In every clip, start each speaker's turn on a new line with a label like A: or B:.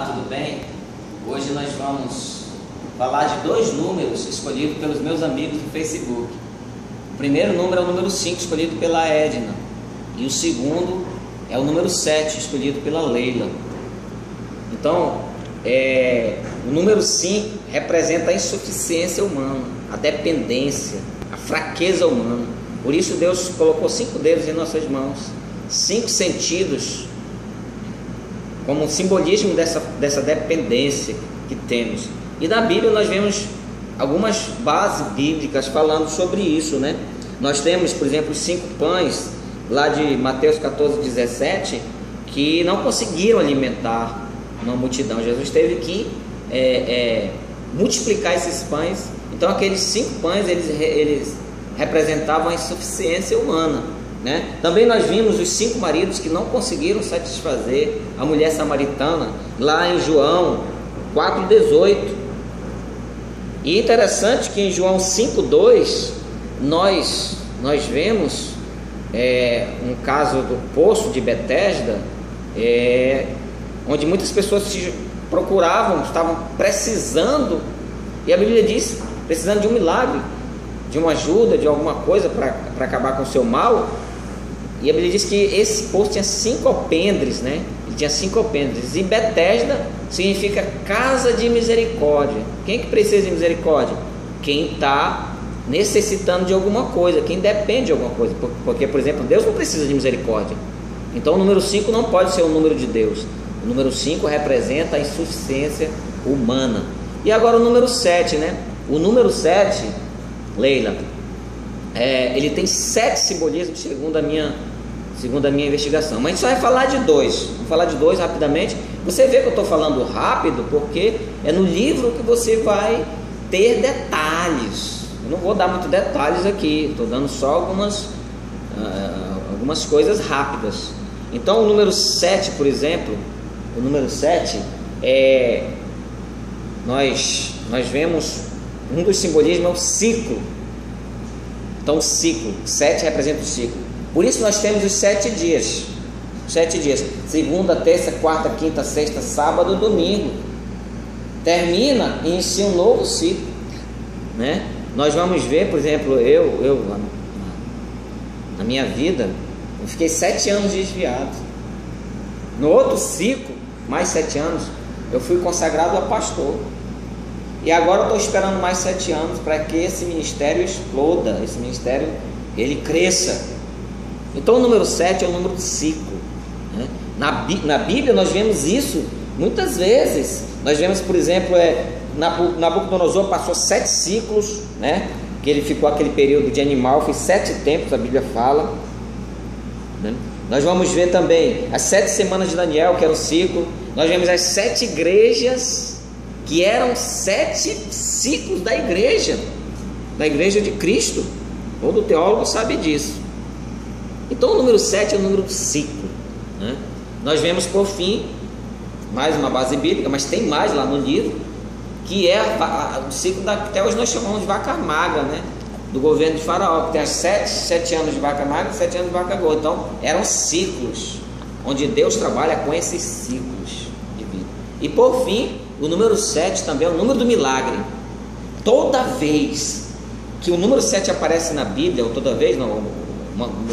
A: Tudo bem? Hoje nós vamos falar de dois números escolhidos pelos meus amigos do Facebook. O primeiro número é o número 5, escolhido pela Edna, e o segundo é o número 7, escolhido pela Leila. Então, o número 5 representa a insuficiência humana, a dependência, a fraqueza humana. Por isso Deus colocou 5 dedos em nossas mãos, 5 sentidos, como um simbolismo dessa dependência que temos. E na Bíblia nós vemos algumas bases bíblicas falando sobre isso, né? Nós temos, por exemplo, os 5 pães lá de Mateus 14:17, que não conseguiram alimentar uma multidão. Jesus teve que multiplicar esses pães. Então aqueles 5 pães eles representavam a insuficiência humana, né? Também nós vimos os 5 maridos que não conseguiram satisfazer a mulher samaritana, lá em João 4:18. E interessante que em João 5:2 nós vemos um caso do poço de Betesda, onde muitas pessoas se procuravam, estavam precisando, e a Bíblia diz, precisando de um milagre, de uma ajuda, de alguma coisa para acabar com o seu mal. E a Bíblia diz que esse poço tinha 5 alpendres, né? Ele tinha 5 alpendres. E Betesda significa casa de misericórdia. Quem que precisa de misericórdia? Quem está necessitando de alguma coisa, quem depende de alguma coisa. Porque, por exemplo, Deus não precisa de misericórdia. Então o número 5 não pode ser o número de Deus. O número 5 representa a insuficiência humana. E agora o número 7, né? O número 7, Leila, ele tem 7 simbolismos segundo a minha investigação. Mas a gente só vai falar de 2. Vamos falar de 2 rapidamente. Você vê que eu estou falando rápido porque é no livro que você vai ter detalhes. Eu não vou dar muitos detalhes aqui, estou dando só algumas coisas rápidas. Então o número 7, por exemplo, o número 7 nós vemos um dos simbolismos é o ciclo. Então o ciclo, 7 representa o ciclo. Por isso nós temos os 7 dias. 7 dias, segunda, terça, quarta, quinta, sexta, sábado, domingo. Termina e inicia um novo ciclo, né? Nós vamos ver, por exemplo, eu na minha vida, eu fiquei 7 anos desviado. No outro ciclo, mais 7 anos, eu fui consagrado a pastor. E agora eu estou esperando mais 7 anos para que esse ministério exploda, esse ministério ele cresça. Então o número 7 é o número do ciclo, né? Na Bíblia nós vemos isso muitas vezes. Nós vemos, por exemplo, Nabucodonosor passou 7 ciclos, né? Que ele ficou aquele período de animal, foi 7 tempos, a Bíblia fala, né? Nós vamos ver também as 7 semanas de Daniel, que era o ciclo. Nós vemos as 7 igrejas, que eram 7 ciclos da igreja de Cristo. Todo teólogo sabe disso. Então o número 7 é o número do ciclo, né? Nós vemos por fim mais uma base bíblica, mas tem mais lá no livro, que é o ciclo até hoje nós chamamos de vaca magra, né? Do governo de Faraó, que tem as 7 anos de vaca magra e 7 anos de vaca gorda. Então eram ciclos, onde Deus trabalha com esses ciclos de vida. E por fim, o número 7 também é o número do milagre. Toda vez que o número 7 aparece na Bíblia, ou toda vez, não,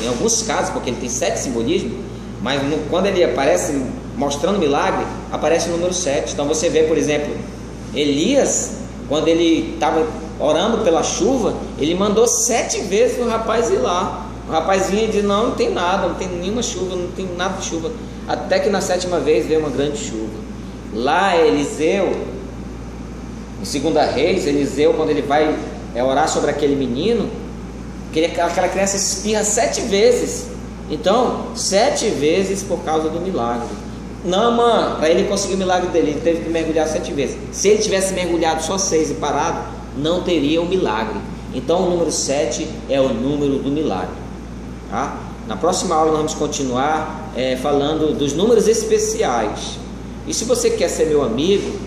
A: em alguns casos, porque ele tem 7 simbolismos, mas quando ele aparece mostrando milagre, aparece o número 7. Então você vê, por exemplo, Elias, quando ele estava orando pela chuva, ele mandou 7 vezes o rapaz ir lá. O rapaz vinha e disse: não tem nada, não tem nenhuma chuva, não tem nada de chuva. Até que na 7ª vez veio uma grande chuva. Lá Eliseu, em 2 Reis, Eliseu, quando ele vai orar sobre aquele menino, aquela criança espirra 7 vezes. Então, 7 vezes por causa do milagre. Naamã, para ele conseguir o milagre dele, ele teve que mergulhar 7 vezes. Se ele tivesse mergulhado só 6 e parado, não teria o milagre. Então o número 7 é o número do milagre, tá? Na próxima aula nós vamos continuar falando dos números especiais. E se você quer ser meu amigo,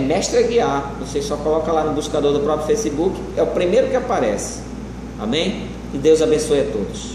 A: Mestre Aguiar, você só coloca lá no buscador do próprio Facebook, é o primeiro que aparece. Amém? Que Deus abençoe a todos.